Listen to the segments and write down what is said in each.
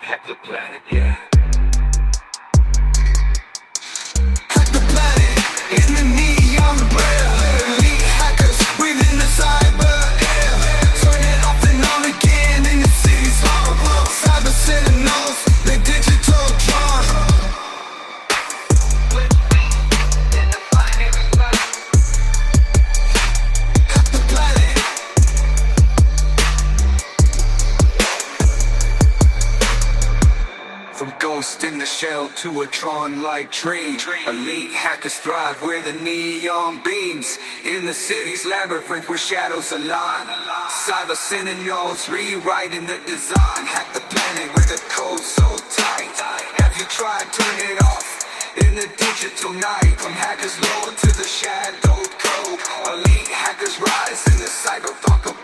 Hack the planet, yeah. Hack the planet in the neon glare. Elite hackers within the cyber air. Turn it off and on again in the city's horrible. Cyber sentinels, the digital drawn. Hack the planet. From ghost in the shell to a Tron-like dream. Elite hackers thrive where the neon beams. In the city's labyrinth where shadows align. Cyber Sentinels rewriting the design. Hack the planet with a code so tight. Have you tried turning it off in the digital night? From hackers lord to the shadowed code. Elite hackers rise in the cyberpunk abode.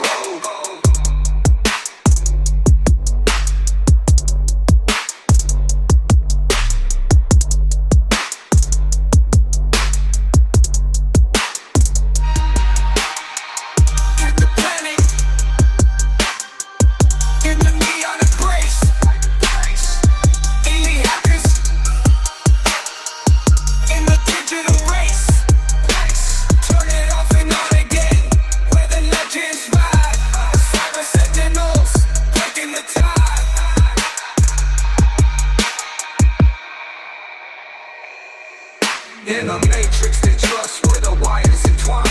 In a matrix they trust where the wires entwine.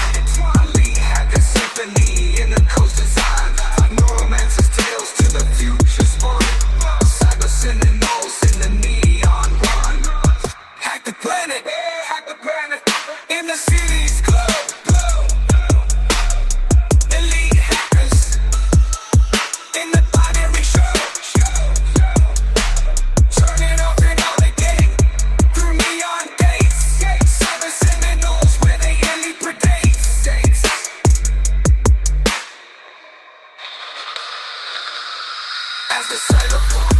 Elite hacker symphony in the coast design. Neuromancer's tales to the future spawn. Cyber sentinels in the neon run. Hack the planet, in the city's glow. Elite hackers in the binary show. Turn it off and on again through neon gates. Cyber sentinels where they only predate states. As the cyberpunk